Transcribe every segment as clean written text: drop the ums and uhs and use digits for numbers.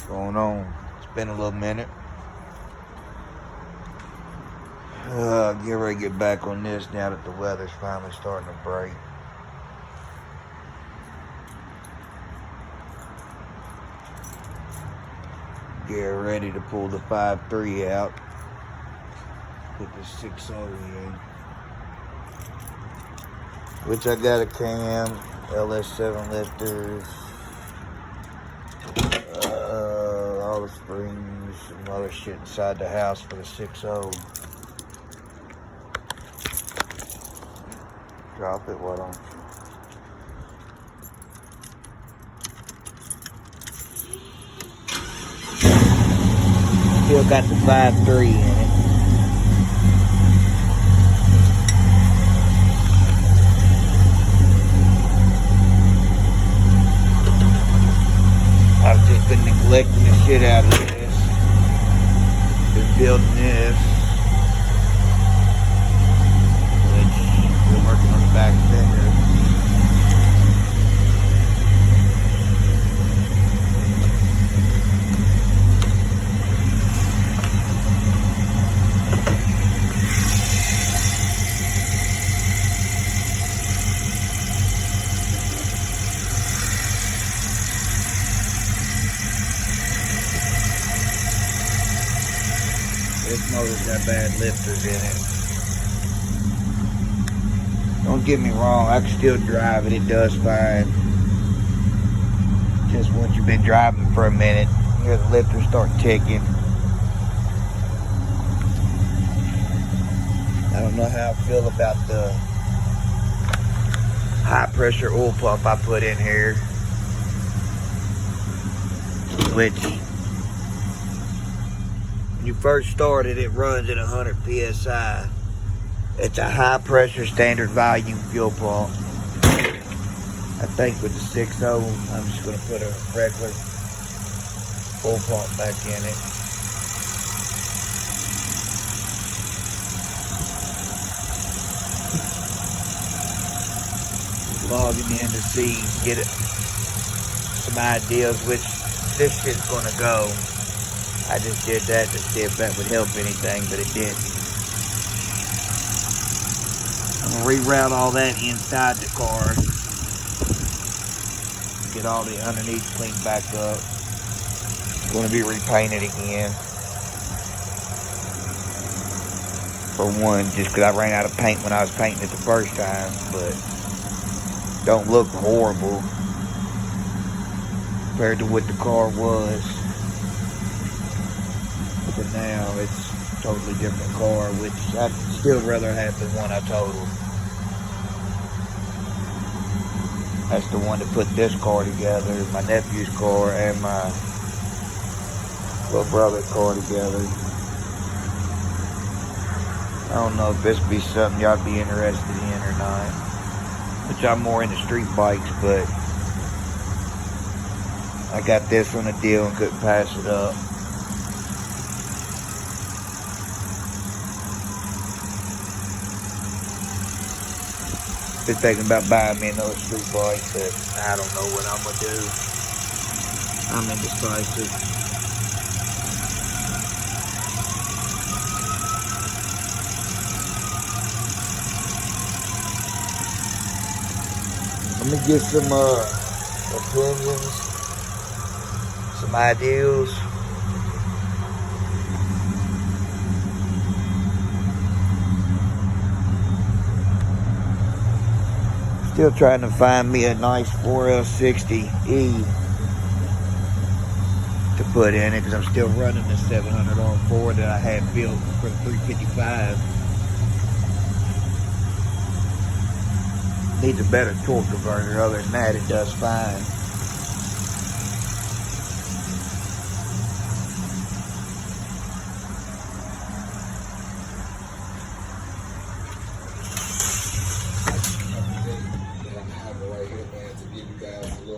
Going on. It's been a little minute. Get ready to get back on this now that the weather's finally starting to break. Get ready to pull the 5.3 out. Put the 6.0 in. Which I got a cam, LS7 lifters, all the springs, some other shit inside the house for the 6.0. Drop it, why don't you? Still got the 5.3 in it. I've just been neglecting the shit out of this. Been building this. Which, been working on the back fender. This motor's got bad lifters in it. Don't get me wrong, I can still drive it. It does fine. Just once you've been driving for a minute, you hear the lifters start ticking. I don't know how I feel about the high pressure oil pump I put in here, which when you first start it, it runs at 100 psi. It's a high pressure standard volume fuel pump. I think with the 6.0, I'm just going to put a regular full pump back in it. Logging in to see, get it, some ideas which this shit's going to go. I just did that to see if that would help anything, but it didn't. I'm going to reroute all that inside the car. Get all the underneath cleaned back up. It's going to be repainted again. For one, just because I ran out of paint when I was painting it the first time, but don't look horrible compared to what the car was. But now it's a totally different car, which I'd still rather have the one I totaled. That's the one that put this car together, my nephew's car and my little brother's car together. I don't know if this would be something y'all be interested in or not. Which I'm more into street bikes, but I got this on a deal and couldn't pass it up. Been thinking about buying me another street bike, but I don't know what I'm gonna do. I'm indecisive. Let me get some opinions, some ideas. Still trying to find me a nice 4L60E to put in it, because I'm still running the 700 R4 that I had built for the 355. Needs a better torque converter. Other than that, it does fine.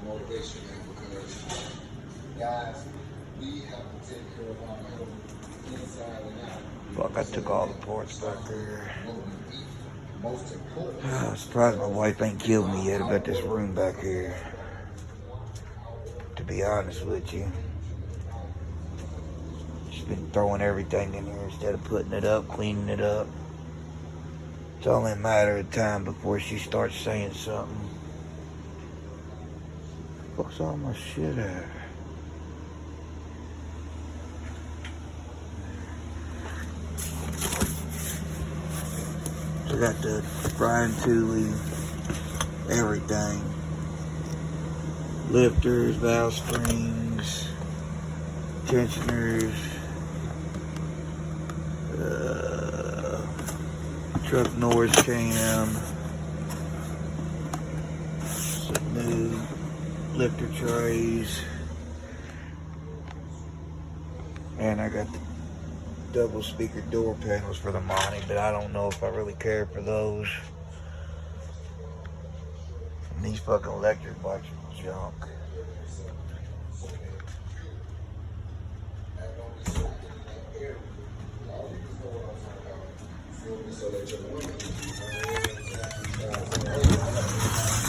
Motivation, man, because guys, we have to take care of our health inside and out. Fuck, I took all the parts back there. Most important. I'm surprised my wife ain't killed me yet about this room back here. To be honest with you. just been throwing everything in here instead of putting it up, cleaning it up. It's only a matter of time before she starts saying something. What's all my shit at? So I got the Brian Tooley, everything. Lifters, valve springs, tensioners, truck Norris cam, some new lifter trays, and I got the double speaker door panels for the Monty, but I don't know if I really care for those. And these fucking electric bikes are junk.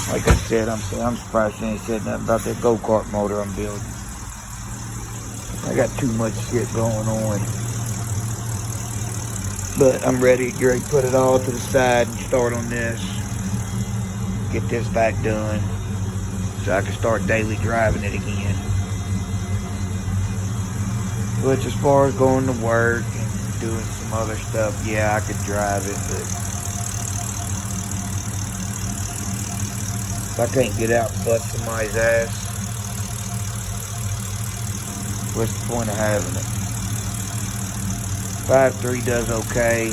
Like I said, I'm surprised they ain't said nothing about that go-kart motor I'm building. I got too much shit going on. But I'm ready to put it all to the side and start on this. Get this back done so I can start daily driving it again. Which, as far as going to work and doing some other stuff, yeah, I could drive it, but if I can't get out and bust somebody's ass, what's the point of having it? 5.3 does okay.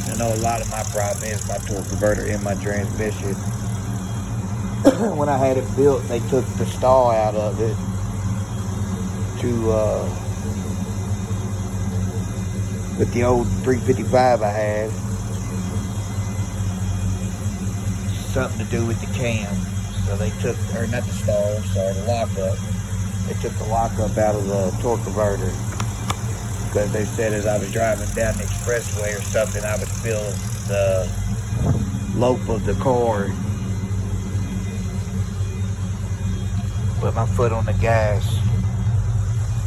I know a lot of my problem is my torque converter in my transmission. When I had it built, they took the stall out of it to with the old 355 I had. Something to do with the cam. So they took, or not the stall, sorry, the lockup. They took the lockup out of the torque converter. Because they said as I was driving down the expressway or something, I would feel the lope of the car. Put my foot on the gas.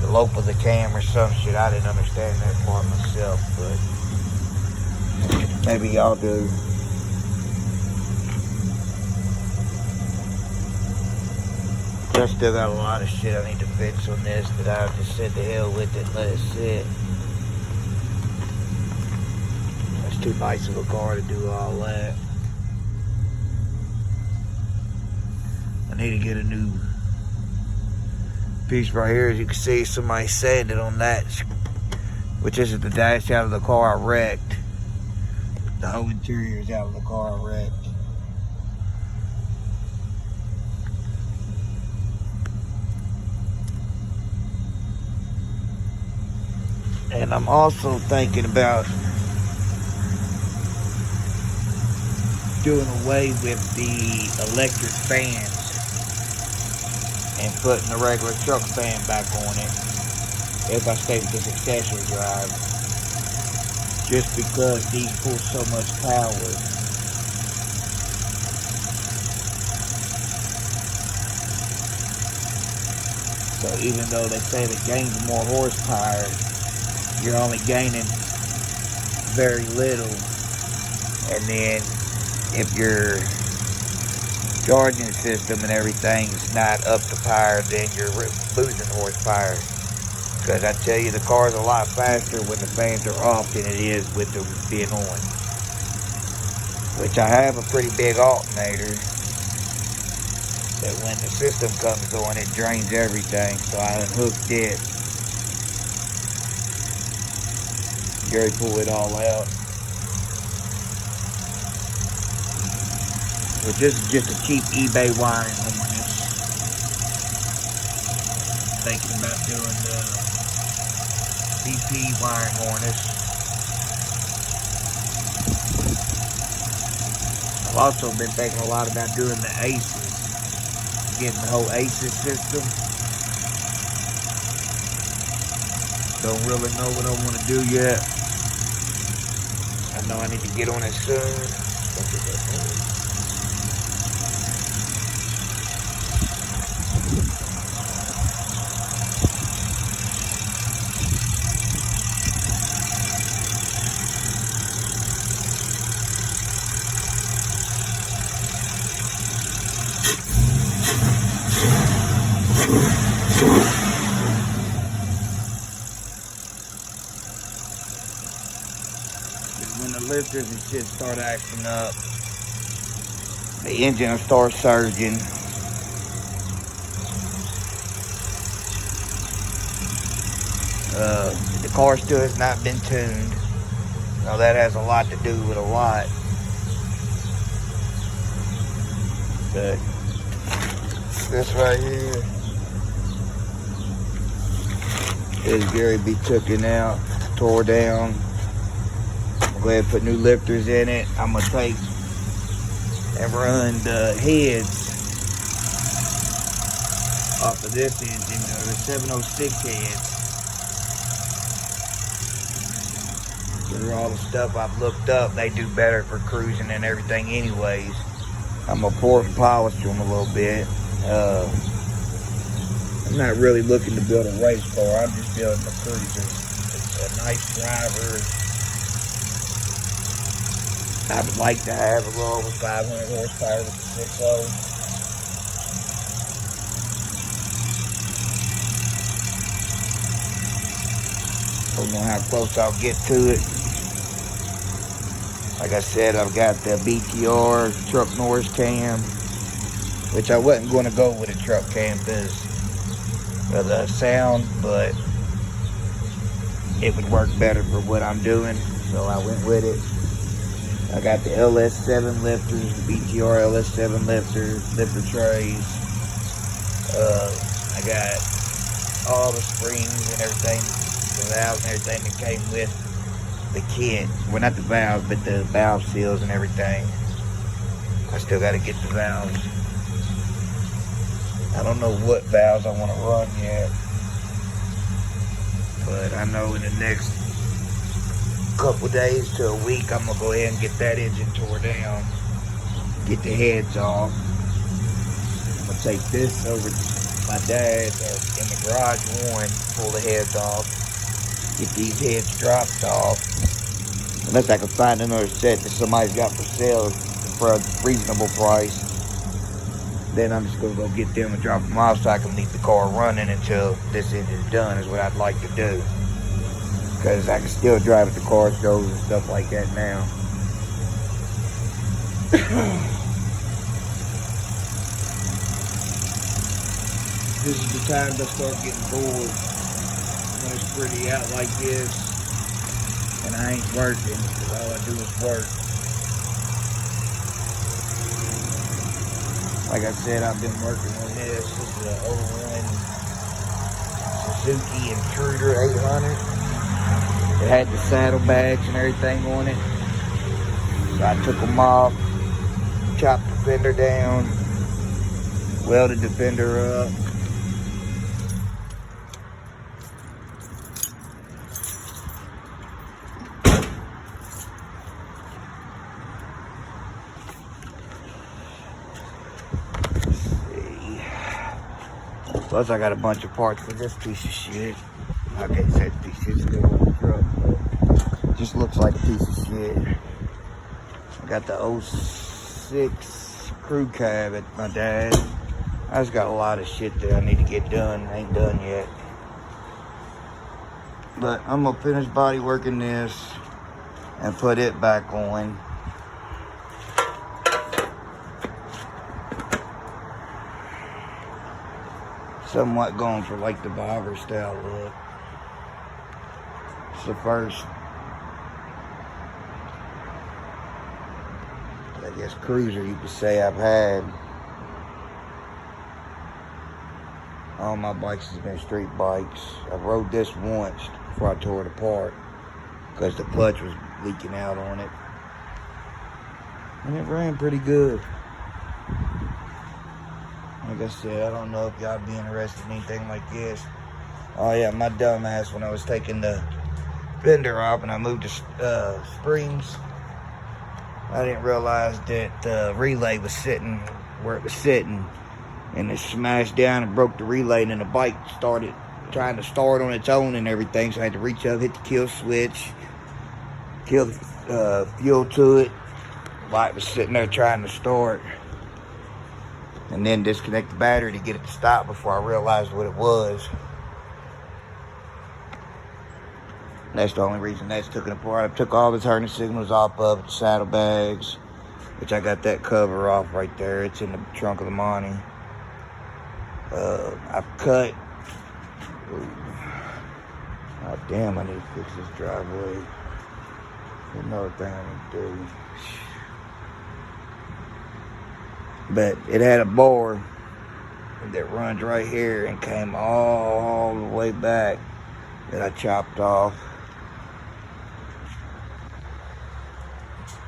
The lope of the cam or some shit. I didn't understand that part myself, but maybe y'all do. I still got a lot of shit I need to fix on this that I just said to hell with it and let it sit. That's too nice of a car to do all that. I need to get a new piece right here. As you can see, somebody sanded on that, which isn't the dash out of the car I wrecked. The whole interior is out of the car I wrecked. And I'm also thinking about doing away with the electric fans and putting the regular truck fan back on it if I stay with this accessory drive. Just because these pull so much power. So even though they say it gains more horsepower, you're only gaining very little. And then if your charging system and everything's not up to par, then you're losing horsepower. Because I tell you, the car's a lot faster when the fans are off than it is with them being on. Which I have a pretty big alternator that when the system comes on, it drains everything. So I unhooked it. Gary pulled it all out. But this is just a cheap eBay wiring harness. Thinking about doing the BP wiring harness. I've also been thinking a lot about doing the ACES. Getting the whole ACES system. Don't really know what I want to do yet. I know I need to get on it soon. shit start acting up. The engine will start surging. The car still has not been tuned. Now that has a lot to do with a lot. But this right here is Gary be taken out, tore down. I'll go ahead and put new lifters in it. I'm gonna take and run the heads off of this engine, the 706 heads. Through all the stuff I've looked up, they do better for cruising and everything anyways. I'm gonna port and polish them a little bit. I'm not really looking to build a race car. I'm just building a cruiser. It's a nice driver. I would like to have a little over 500 horsepower with the 6.0. Don't know how close I'll get to it. Like I said, I've got the BTR truck Norris cam, which I wasn't going to go with a truck cam because of the sound, but it would work better for what I'm doing, so I went with it. I got the LS7 lifters, the BTR LS7 lifter trays. I got all the springs and everything, the valves and everything that came with the kit. Well, not the valves, but the valve seals and everything. I still got to get the valves. I don't know what valves I want to run yet, but I know in the next couple days to a week, I'm gonna go ahead and get that engine tore down, get the heads off. I'm gonna take this over to my dad's in the garage one, pull the heads off, get these heads dropped off. Unless I can find another set that somebody's got for sale for a reasonable price, then I'm just gonna go get them and drop them off so I can leave the car running until this engine's done, is what I'd like to do. Because I can still drive at the car shows and stuff like that now. This is the time to start getting bored. When it's pretty out like this and I ain't working, because all I do is work. Like I said, I've been working on this. This is an 01 Suzuki Intruder 800. It had the saddlebags and everything on it. So I took them off, chopped the fender down, welded the fender up. Plus, I got a bunch of parts for this piece of shit. I can't say the piece of shit's still on the truck, but just looks like a piece of shit. I got the 06 crew cab at my dad's. I just got a lot of shit that I need to get done. I ain't done yet. But I'm gonna finish body working this and put it back on. Somewhat going for like the Bobber style look. It's the first, I guess, cruiser you could say I've had. All my bikes has been street bikes. I rode this once before I tore it apart because the clutch was leaking out on it. And it ran pretty good. Like I said, I don't know if y'all be interested in anything like this. Oh yeah, my dumb ass, when I was taking the fender off and I moved the springs, I didn't realize that the relay was sitting where it was sitting, and it smashed down and broke the relay, and then the bike started trying to start on its own and everything, so I had to reach up, hit the kill switch, kill the fuel to it. The bike was sitting there trying to start, and then disconnect the battery to get it to stop before I realized what it was. That's the only reason that's taken apart. I took all the turning signals off of it, saddlebags, which I got that cover off right there. It's in the trunk of the Monty. I've cut. Oh, damn, I need to fix this driveway. Another thing I need to do. But it had a bore that runs right here and came all the way back that I chopped off.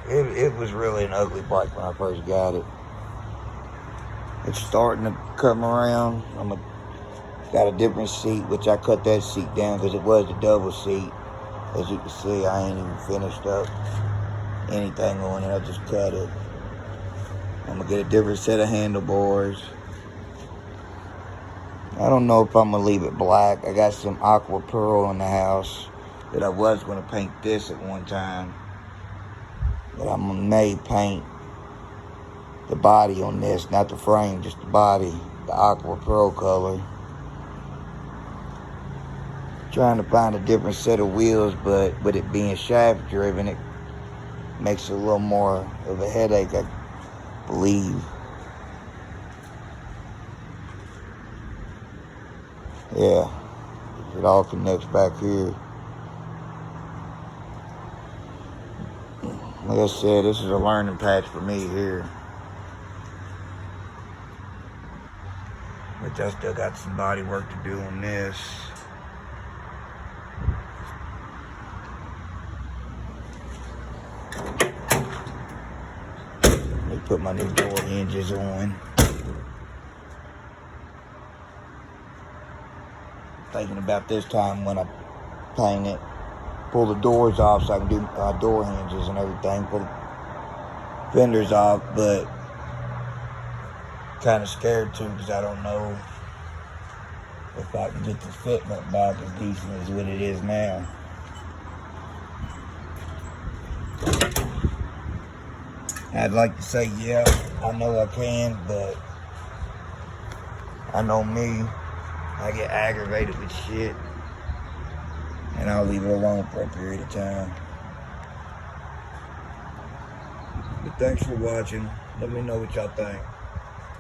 It was really an ugly bike when I first got it. It's starting to come around. Got a different seat, which I cut that seat down because it was a double seat. As you can see, I ain't even finished up anything on it. I just cut it. I'm gonna get a different set of handlebars. I don't know if I'm gonna leave it black. I got some aqua pearl in the house that I was gonna paint this at one time. But I'm gonna may paint the body on this, not the frame, just the body, the aqua pearl color. Trying to find a different set of wheels, but with it being shaft driven, it makes it a little more of a headache, I believe. Yeah, it all connects back here. Like I said, this is a learning patch for me here. Which I still got some body work to do on this. Let me put my new door hinges on. Thinking about this time when I paint it, pull the doors off so I can do door hinges and everything, pull the fenders off, but kind of scared too because I don't know if I can get the fitment back as decent as what it is now. I'd like to say, yeah, I know I can, but I know me, I get aggravated with shit, and I'll leave it alone for a period of time. But thanks for watching. Let me know what y'all think.